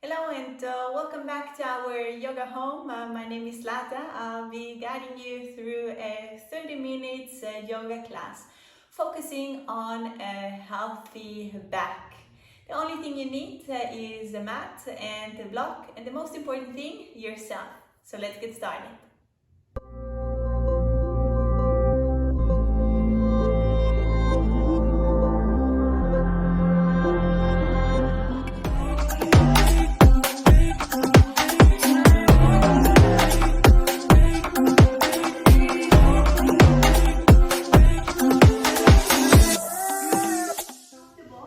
Hello and welcome back to our yoga home. My name is Lata. I'll be guiding you through a 30 minutes yoga class focusing on a healthy back. The only thing you need is a mat and a block, and the most important thing, yourself. So let's get started.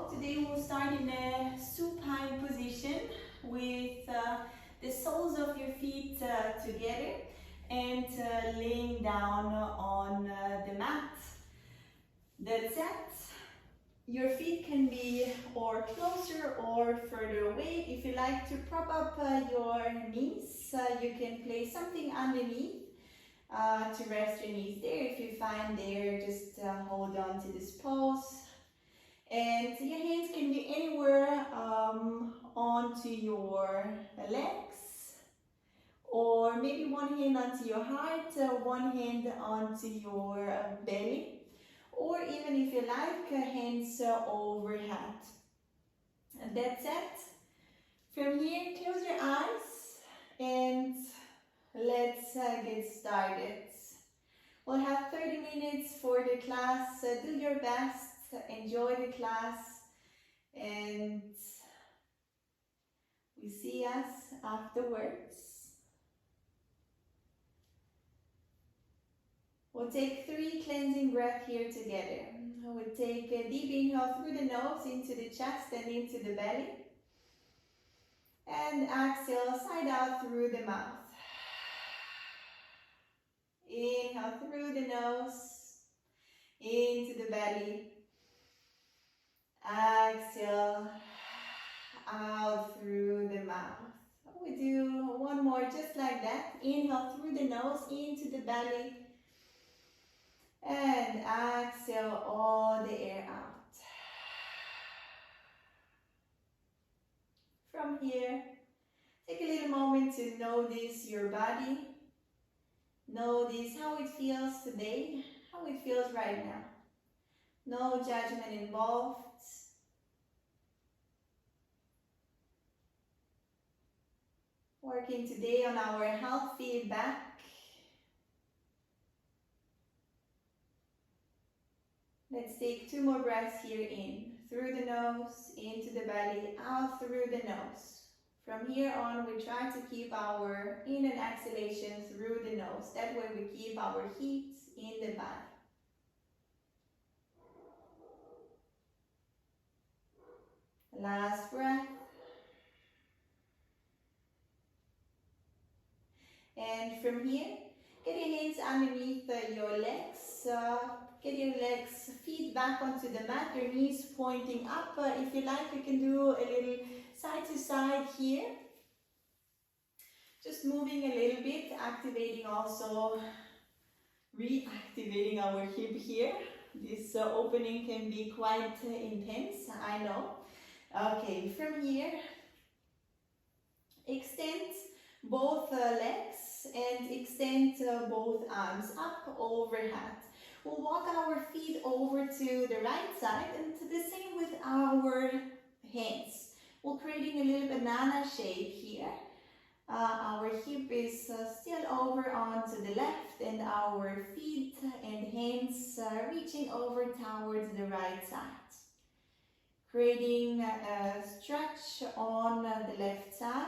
Today we'll start in a supine position with the soles of your feet together and laying down on the mat. That's it. Your feet can be or closer or further away. If you like to prop up your knees, you can place something underneath to rest your knees there. If you find there, just hold on to this pose. And your hands can be anywhere onto your legs, or maybe one hand onto your heart, one hand onto your belly, or even if you like, hands overhead. And that's it. From here, close your eyes and let's get started. We'll have 30 minutes for the class. Do your best. Enjoy the class, and we see us afterwards. We'll take 3 cleansing breaths here together. We'll take a deep inhale through the nose into the chest and into the belly, and exhale side out through the mouth. Inhale through the nose into the belly. Exhale out through the mouth. We do one more just like that. Inhale through the nose into the belly, and exhale all the air out. From here, take a little moment to notice your body. Notice how it feels today, how it feels right now. No judgment involved. Working today on our healthy back. Let's take 2 more breaths here in. Through the nose, into the belly, out through the nose. From here on, we try to keep our in and exhalation through the nose. That way we keep our heat in the body. Last breath. And from here, get your hands underneath your legs. Get your legs, feet back onto the mat, your knees pointing up. If you like, you can do a little side to side here. Just moving a little bit, activating also, reactivating our hip here. This opening can be quite intense, I know. Okay, from here, extend both legs and extend both arms up overhead. We'll walk our feet over to the right side and the same with our hands. We're creating a little banana shape here. Our hip is still over onto the left, and our feet and hands reaching over towards the right side. Creating a stretch on the left side.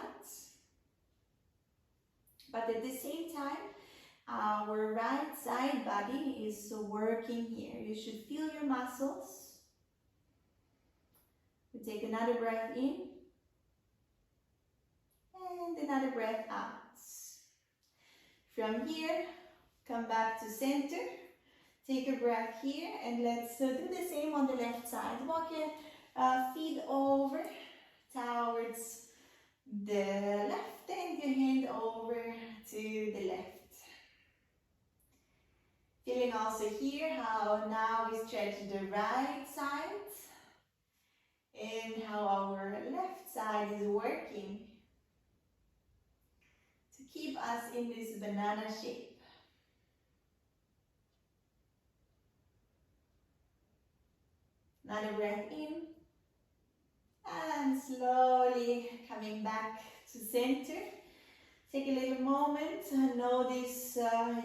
But at the same time, our right side body is working here. You should feel your muscles. We take another breath in. And another breath out. From here, come back to center. Take a breath here, and let's do the same on the left side. Walk your feet over towards the left, and your hand over to the left. Feeling also here how now we stretch the right side and how our left side is working. keep us in this banana shape. Another breath in. And slowly coming back to center. Take a little moment to notice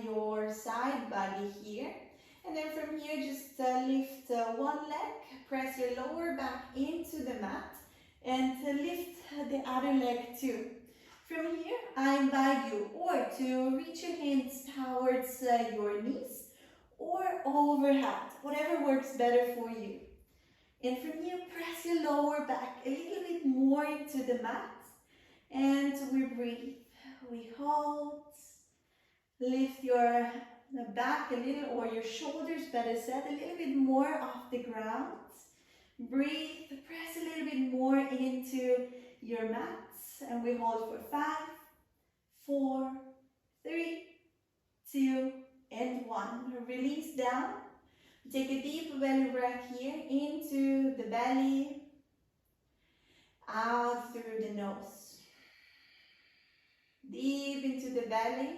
your side body here. And then from here, just lift one leg, press your lower back into the mat, and lift the other leg too. From here, I invite you or to reach your hands towards your knees or overhead, whatever works better for you. And from here, press your lower back a little bit more into the mat. And we breathe. We hold. Lift your back a little, or your shoulders, better said, a little bit more off the ground. Breathe. Press a little bit more into your mats. And we hold for 5, 4, 3, 2, and 1. Release down. Take a deep belly breath here into the belly, out through the nose. Deep into the belly,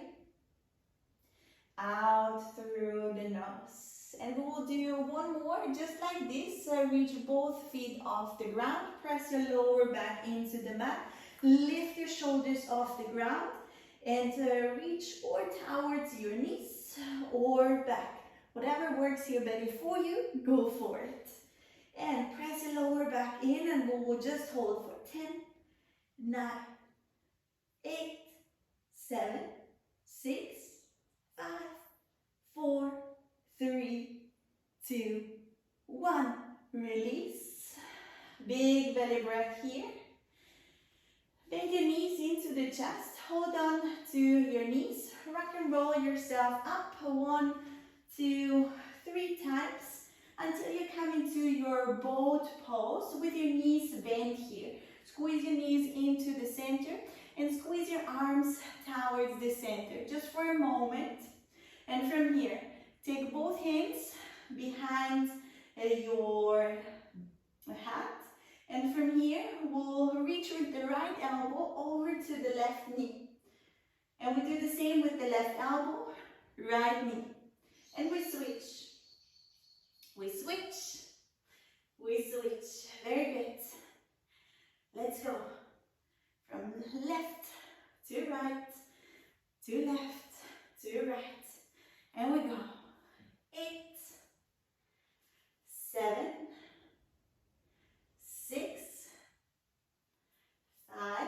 out through the nose. And we will do one more just like this. Reach both feet off the ground. Press your lower back into the mat. Lift your shoulders off the ground and reach or towards your knees or back. Whatever works here better for you, go for it. And press your lower back in, and we will just hold for 10, 9, 8, 7, 6, 5, 4, 3, 2, 1. Release. Big belly breath here. Bend your knees into the chest. Hold on to your knees. Rock and roll yourself up. 1, 2, 3 times until you come into your boat pose with your knees bent here. Squeeze your knees into the center and squeeze your arms towards the center just for a moment. And from here, take both hands behind your hat. And from here, we'll reach with the right elbow over to the left knee. And we do the same with the left elbow, right knee. And we switch. We switch. We switch. Very good. Let's go. From left to right, to left, to right. And we go. 8, 7, 6, 5,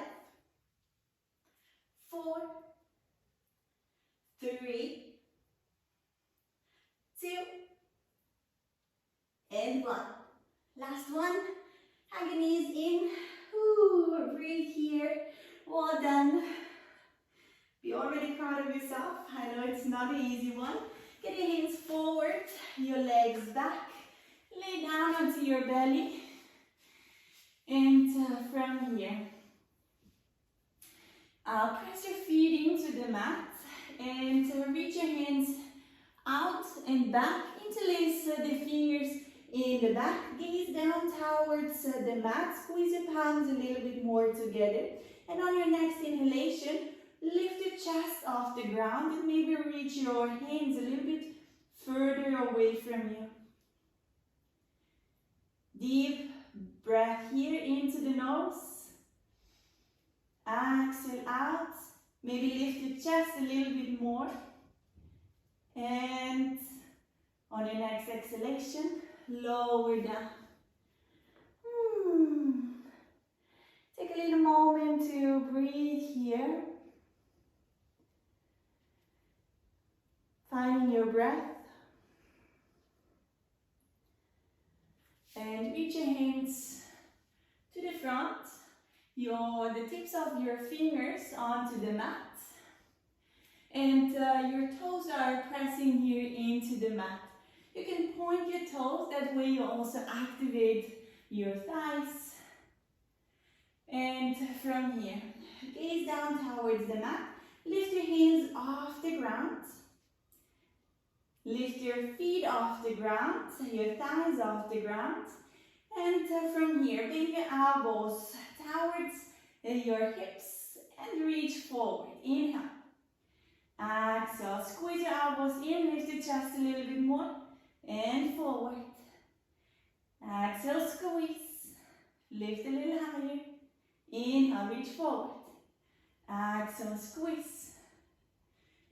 4, 3, 2, and 1. Last one. Hug your knees in. Ooh, breathe here. Well done. Be already proud of yourself. I know it's not an easy one. Get your hands forward, your legs back. Lay down onto your belly. And from here, press your feet into the mat and reach your hands out and back. Interlace the fingers in the back. Gaze down towards the mat. Squeeze your palms a little bit more together. And on your next inhalation, lift your chest off the ground and maybe reach your hands a little bit further away from you. Deep breath here into the nose. Exhale out. Maybe lift your chest a little bit more. And on your next exhalation, lower down. Take a little moment to breathe here. Finding your breath. And reach your hands to the front. The tips of your fingers onto the mat. And your toes are pressing here into the mat. You can point your toes, that way you also activate your thighs. And from here, gaze down towards the mat. Lift your hands off the ground. Lift your feet off the ground, your thighs off the ground. And from here, bring your elbows towards your hips and reach forward. Inhale. Exhale, squeeze your elbows in, lift your chest a little bit more, and forward. Exhale, squeeze, lift a little higher. Inhale, reach forward. Exhale, squeeze.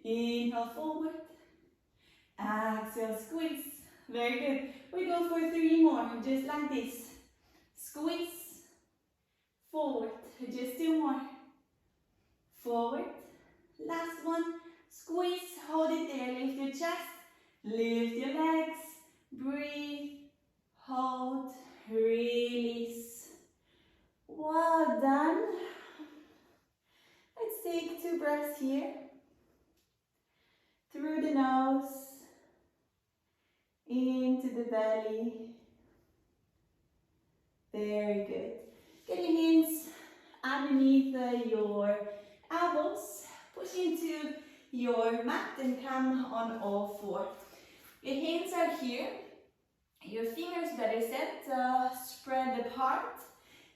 Inhale, forward. Exhale, squeeze. Very good. We go for 3 more, just like this. Squeeze, forward. Just 2 more. Forward. Last one. Squeeze, hold it there. Lift your chest, lift your legs. Breathe, hold, release. Well done. Let's take 2 breaths here. Through the nose, into the belly. Very good. Get your hands underneath your elbows. Push into your mat and come on all 4. Your hands are here. Your fingers, better said, spread apart.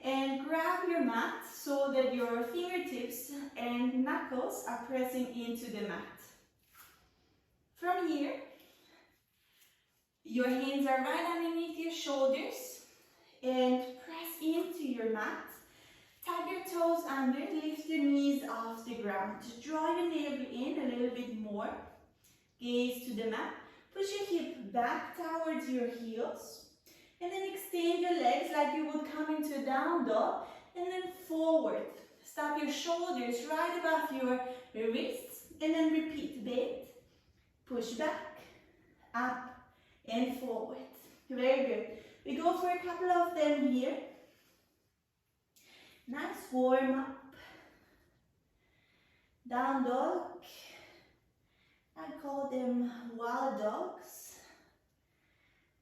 And grab your mat so that your fingertips and knuckles are pressing into the mat. From here, your hands are right underneath your shoulders and press into your mat. Tap your toes under, lift your knees off the ground. Just draw your navel in a little bit more. Gaze to the mat. Push your hip back towards your heels. And then extend your legs like you would come into a down dog. And then forward. Stop your shoulders right above your wrists. And then repeat. Bend. Push back. Up. And forward. Very good. We go for a couple of them here. Nice warm up. Down dog. I call them wild dogs,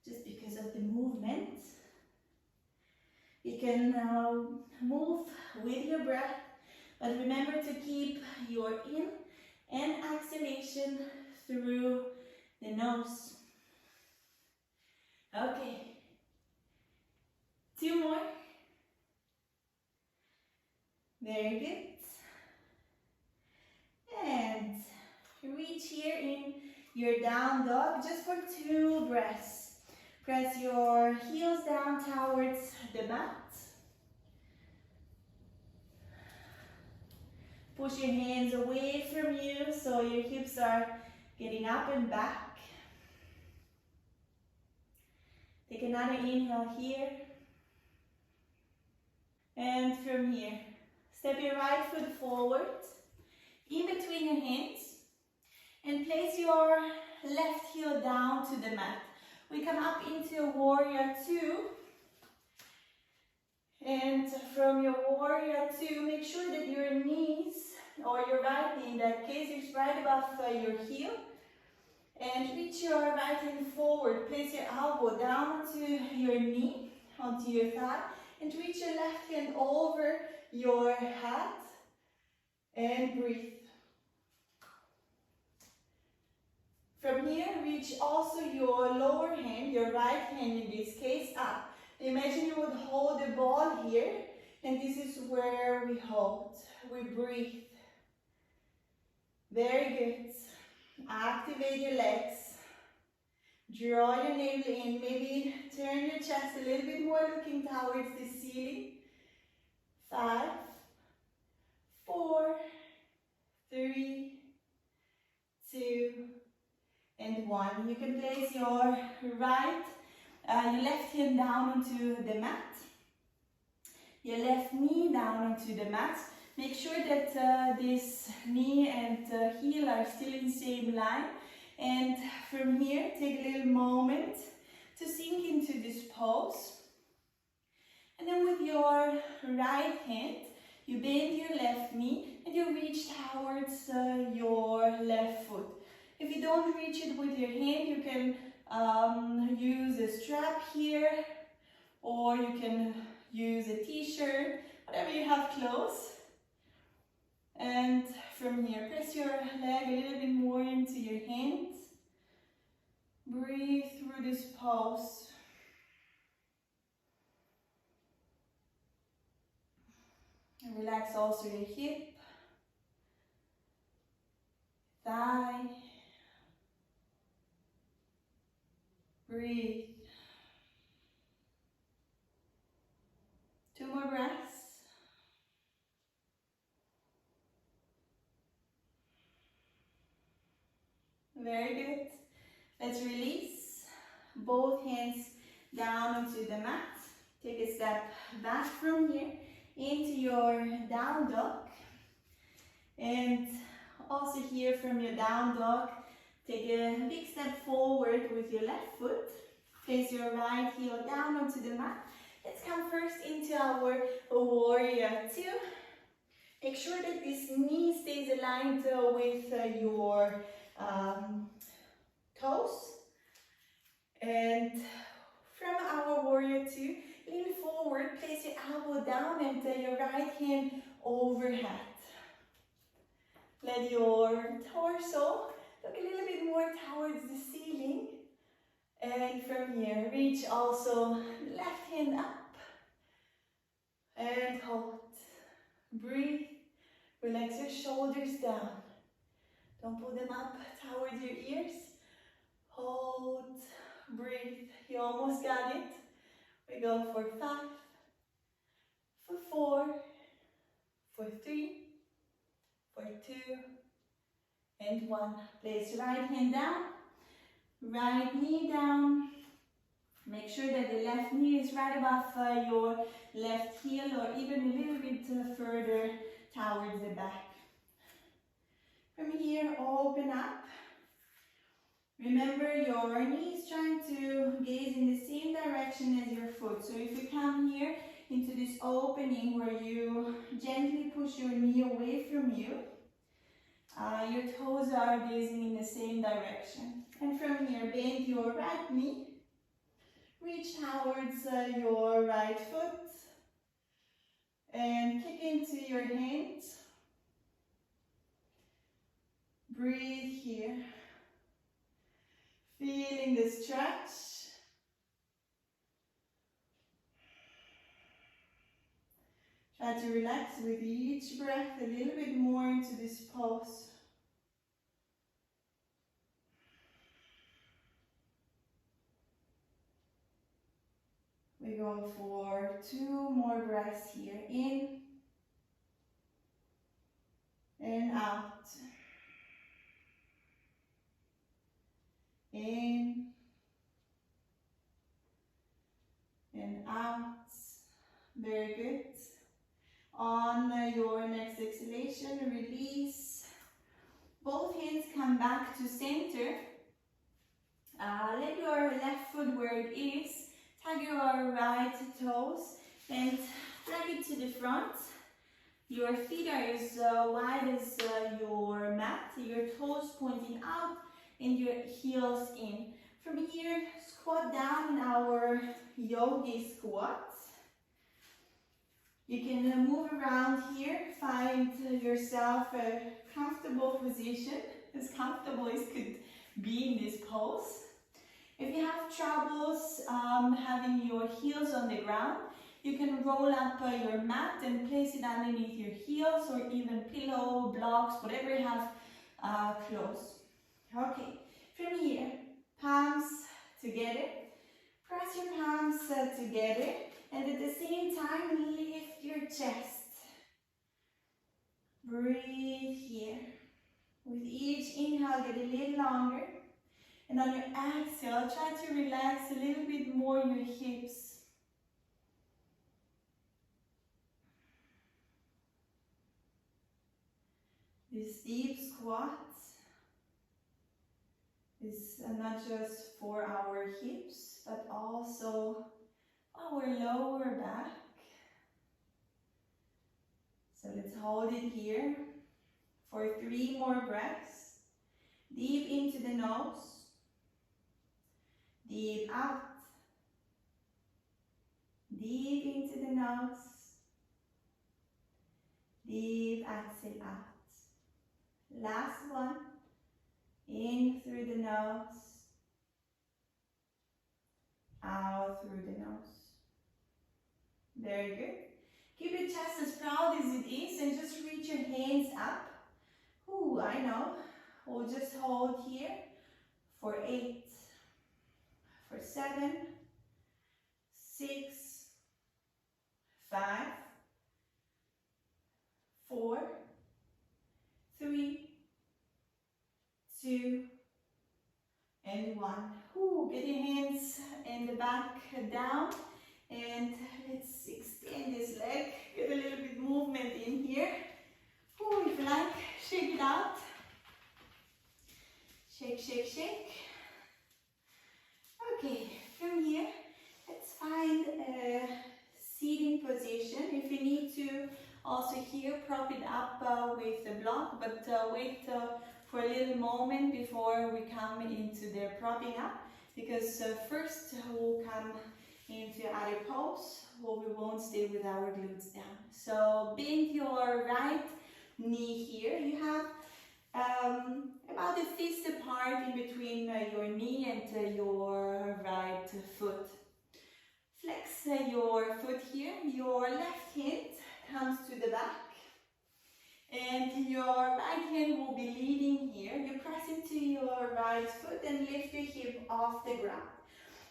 just because of the movement. You can move with your breath, but remember to keep your in and exhalation through the nose. Okay, 2 more. Very good. And reach here in your down dog just for 2 breaths. Press your heels down towards the mat. Push your hands away from you so your hips are getting up and back. Take another inhale here. And from here, step your right foot forward, in between your hands, and place your left heel down to the mat. We come up into a warrior 2. And from your warrior 2, make sure that your knees, or your right knee in that case, is right above your heel. And reach your right hand forward. Place your elbow down onto your knee, onto your thigh. And reach your left hand over your head. And breathe. From here, reach also your lower hand, your right hand in this case, up. Imagine you would hold the ball here, and this is where we hold. We breathe. Very good. Activate your legs. Draw your navel in. Maybe turn your chest a little bit more, looking towards the ceiling. 5, 4, 3, 2, and 1. You can place your your left hand down onto the mat. Your left knee down onto the mat. Make sure that this knee and heel are still in the same line. And from here, take a little moment to sink into this pose. And then with your right hand, you bend your left knee and you reach towards your left foot. If you don't reach it with your hand, you can use a strap here, or you can use a t-shirt, whatever you have close. And from here, press your leg a little bit more into your hands. Breathe through this pose. And relax also your hip, thigh. Breathe. 2 more breaths. Very good. Let's release. Both hands down onto the mat. Take a step back from here into your down dog. And also here from your down dog, take a big step forward with your left foot. Place your right heel down onto the mat. Let's come first into our warrior 2. Make sure that this knee stays aligned with your toes. And from our warrior 2, lean forward, place your elbow down and your right hand overhead. Let your torso look a little bit more towards the ceiling. And from here, reach also left hand up. And hold. Breathe. Relax your shoulders down. Don't pull them up towards your ears. Hold. Breathe. You almost got it. We go for 5, for 4, for 3, for 2, and 1. Place right hand down, right knee down. Make sure that the left knee is right above your left heel or even a little bit further towards the back. From here, open up. Remember, your knee is trying to gaze in the same direction as your foot. So if you come here into this opening where you gently push your knee away from you, your toes are gazing in the same direction. And from here, bend your right knee. Reach towards your right foot. And kick into your hands. Breathe here. Feeling the stretch. Try to relax with each breath a little bit more into this pose. We go for 2 more breaths here. In and out. In and out. Very good. On your next exhalation, release. Both hands come back to center. Let your left foot where it is. Tag your right toes and drag it to the front. Your feet are as wide as your mat. Your toes pointing out and your heels in. From here, squat down in our yogi squat. You can move around here, find yourself a comfortable position, as comfortable as could be in this pose. If you have troubles having your heels on the ground, you can roll up your mat and place it underneath your heels or even pillow, blocks, whatever you have close. Okay, from here, palms together. Press your palms together and at the same time lift your chest. Breathe here. With each inhale, get a little longer. And on your exhale, try to relax a little bit more your hips. This deep squat is not just for our hips, but also our lower back. So let's hold it here for 3 more breaths. Deep into the nose. Deep out. Deep into the nose. Deep exhale out. Last one. In through the nose. Out through the nose. Very good. Keep your chest as proud as it is and just reach your hands up. Ooh, I know. We'll just hold here for 8, for 7, 6, 5, 4, 3, 2, and 1. Ooh, get your hands and the back down, and let's extend this leg. Get a little bit movement in here. Ooh, if you like, shake it out. Shake, shake, shake. Okay, from here, let's find a seating position. If you need to, also here, prop it up with the block, but wait for a little moment before we come into the propping up, because first we'll come into other pose where we won't stay with our glutes down. So bend your right knee here. You have about a fist apart in between your knee and your right foot. Flex your foot here. Your left hand comes to the back, and your right hand will be leading here. You press into your right foot and lift your hip off the ground.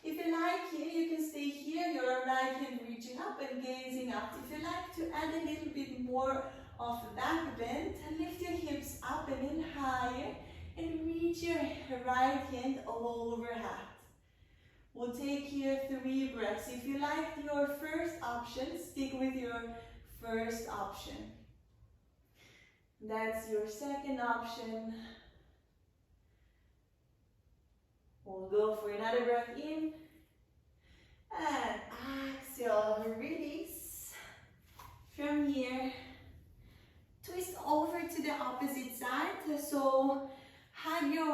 If you like here, you can stay here, your right hand reaching up and gazing up. If you like to add a little bit more of a back bend, lift your hips up a little higher and reach your right hand overhead. We'll take here 3 breaths. If you like your first option, stick with your first option. That's your second option. We'll go for another breath in. And exhale, release. From here, twist over to the opposite side. So hug your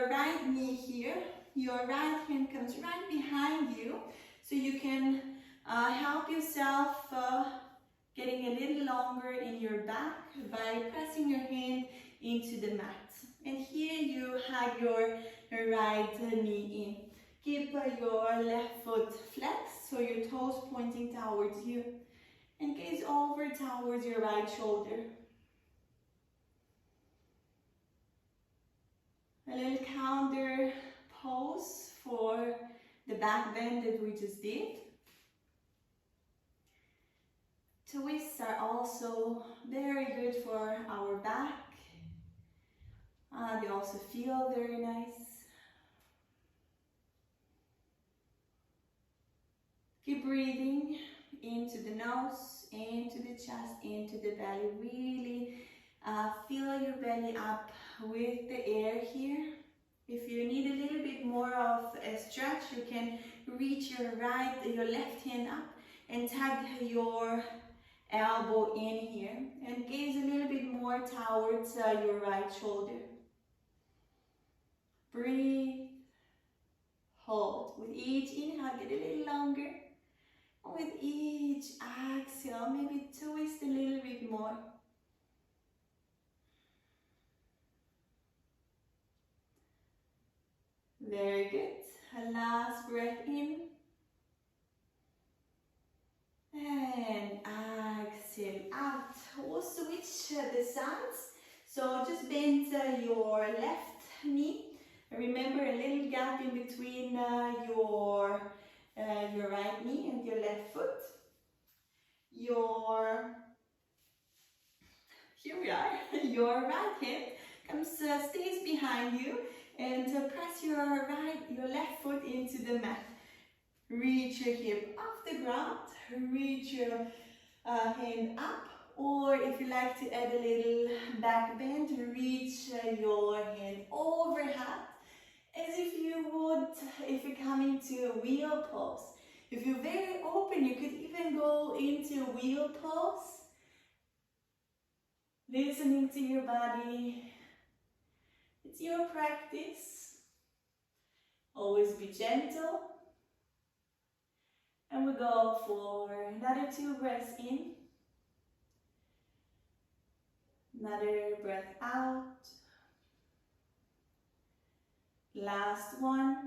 right knee here. Your right hand comes right behind you. So you can help yourself getting a little longer in your back by pressing your hand into the mat. And here you hug your right knee in. Keep your left foot flexed, so your toes pointing towards you. And gaze over towards your right shoulder. A little counter pose for the back bend that we just did. Twists are also very good for our back. They also feel very nice. Keep breathing into the nose, into the chest, into the belly. Really fill your belly up with the air here. If you need a little bit more of a stretch, you can reach your left hand up and tag your elbow in here and gaze a little bit more towards your right shoulder. Breathe, hold. With each inhale, get a little longer. With each exhale, maybe twist a little bit more. Very good. A last breath in. And exhale out. We'll switch the sides. So just bend your left knee. Remember a little gap in between your right knee and your left foot. Here we are. Your right hand stays behind you, and press your left foot into the mat. Reach your hip off the ground. Reach your hand up, or if you like to add a little back bend, reach your hand overhead, as if you would, if you come into a wheel pose. If you're very open, you could even go into a wheel pose. Listening to your body. It's your practice. Always be gentle. And we go for another 2 breaths in. Another breath out. Last one.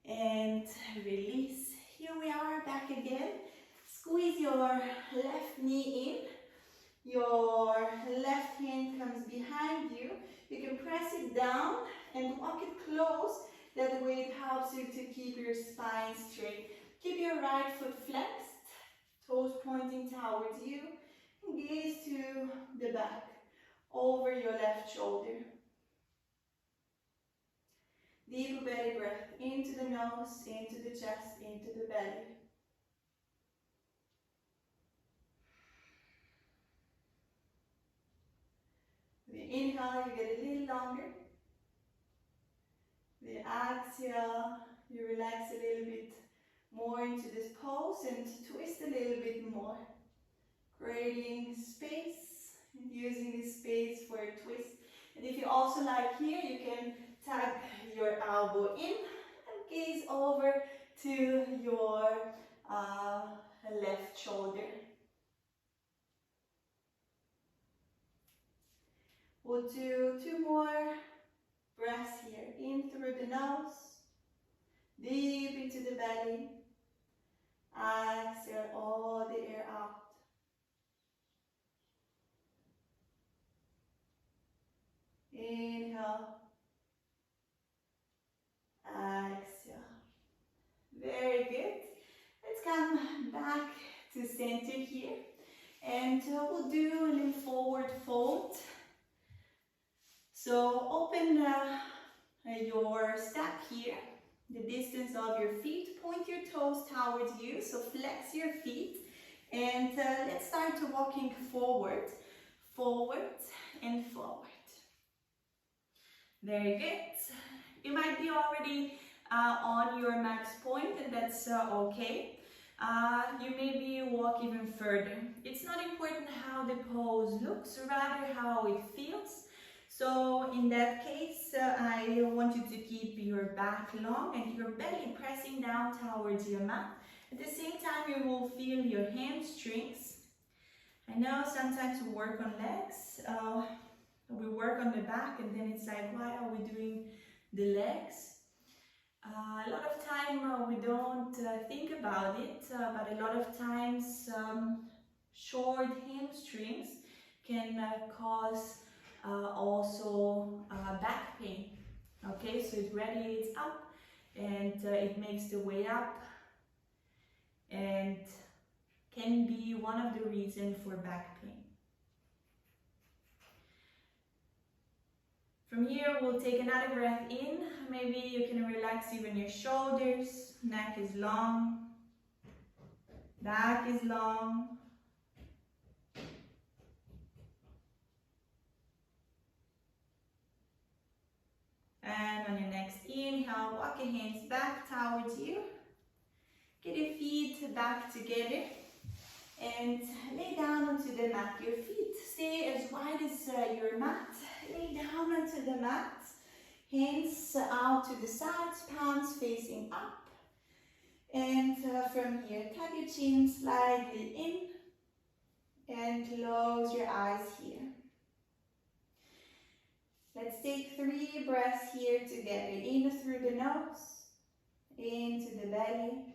And release. Here we are back again. Squeeze your left knee in. your left hand comes behind you. You can press it down and walk it close. That way it helps you to keep your spine straight. Keep your right foot flexed, toes pointing towards you, and gaze to the back, over your left shoulder. Deep belly breath, into the nose, into the chest, into the belly. With the inhale, you get a little longer. With the exhale, you relax a little bit more into this pose and twist a little bit more. Creating space and using this space for a twist. And if you also like here, you can tag your elbow in and gaze over to your left shoulder. We'll do 2 more breaths here. In through the nose, deep into the belly. Exhale all the air out. Inhale. Exhale. Very good. Let's come back to center here. And we'll do a little forward fold. So open your step here, the distance of your feet. Point your toes towards you, so flex your feet. And let's start to walking forward, forward and forward. Very good. You might be already on your max point, and that's okay. You maybe walk even further. It's not important how the pose looks, rather how it feels. So in that case, I want you to keep your back long and your belly pressing down towards your mat. At the same time, you will feel your hamstrings. I know sometimes we work on legs, we work on the back, and then it's like, why are we doing the legs? A lot of time we don't think about it, but a lot of times short hamstrings can cause also back pain. Okay, so it radiates up and it makes the way up and can be one of the reasons for back pain. From here, we'll take another breath in. Maybe you can relax even your shoulders. Neck is long. Back is long. And on your next inhale, walk your hands back towards you. Get your feet back together. And lay down onto the mat. Your feet stay as wide as your mat. Lay down onto the mat. Hands out to the sides, palms facing up. And from here, tuck your chin slightly in. And close your eyes here. Let's take 3 breaths here together. In through the nose. Into the belly.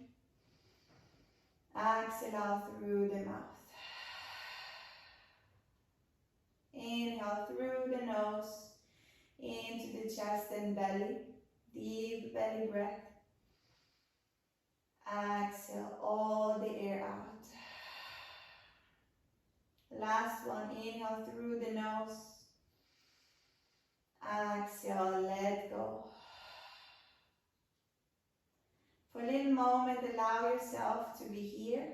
Exhale out through the mouth. Inhale through the nose, into the chest and belly. Deep belly breath. Exhale all the air out. Last one, inhale through the nose. Exhale, let go. For a little moment, allow yourself to be here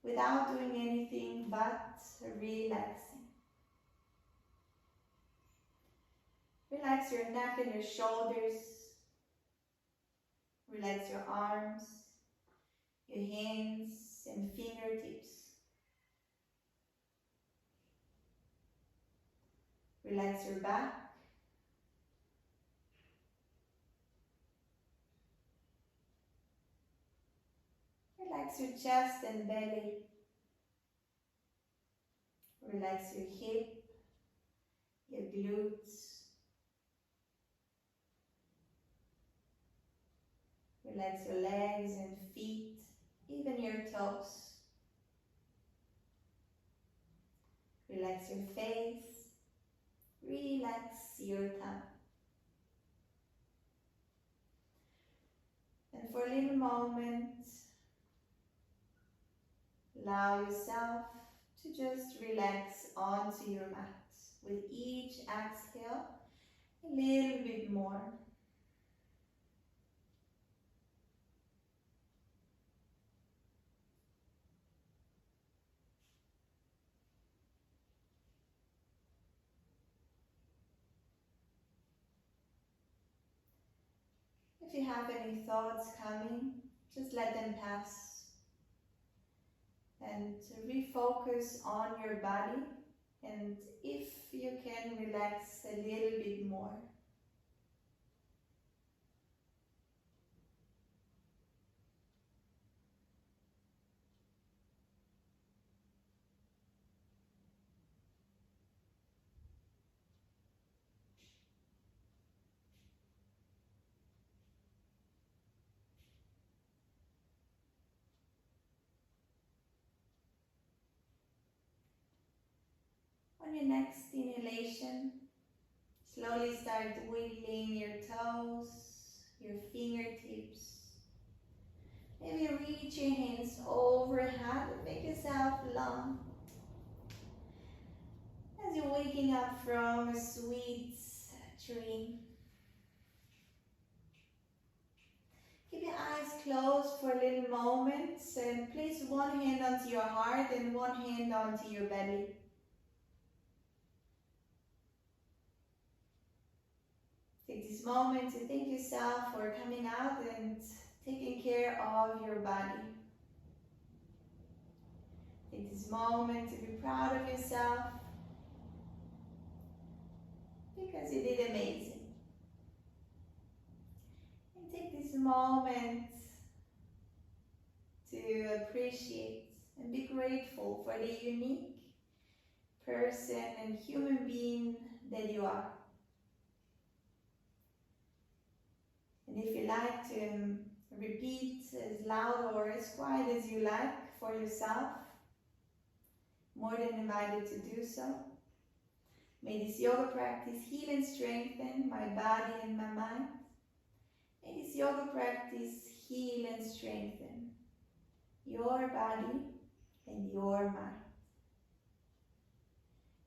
without doing anything but relaxing. Relax your neck and your shoulders. Relax your arms, your hands and fingertips. Relax your back. Relax your chest and belly. Relax your hip, your glutes. Relax your legs and feet, even your toes. Relax your face. Relax your tongue. And for a little moment, allow yourself to just relax onto your mat. With each exhale, a little bit more. If you have any thoughts coming, just let them pass. And refocus on your body. And if you can, relax a little bit more. On your next inhalation, slowly start wiggling your toes, your fingertips. Maybe reach your hands overhead and make yourself long. As you're waking up from a sweet dream. Keep your eyes closed for a little moment and place one hand onto your heart and one hand onto your belly. Take this moment to thank yourself for coming out and taking care of your body. Take this moment to be proud of yourself because you did amazing. And take this moment to appreciate and be grateful for the unique person and human being that you are. And if you like to repeat as loud or as quiet as you like for yourself, more than invited to do so. May this yoga practice heal and strengthen my body and my mind. May this yoga practice heal and strengthen your body and your mind.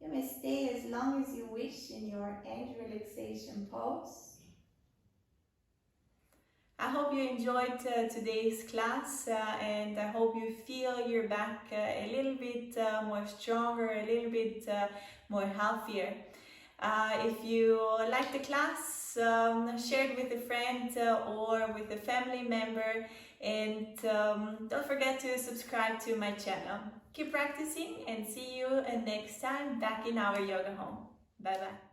You may stay as long as you wish in your end relaxation pose. I hope you enjoyed today's class and I hope you feel your back a little bit more stronger, a little bit more healthier. If you like the class, share it with a friend or with a family member, and don't forget to subscribe to my channel. Keep practicing and see you next time back in our yoga home. Bye bye.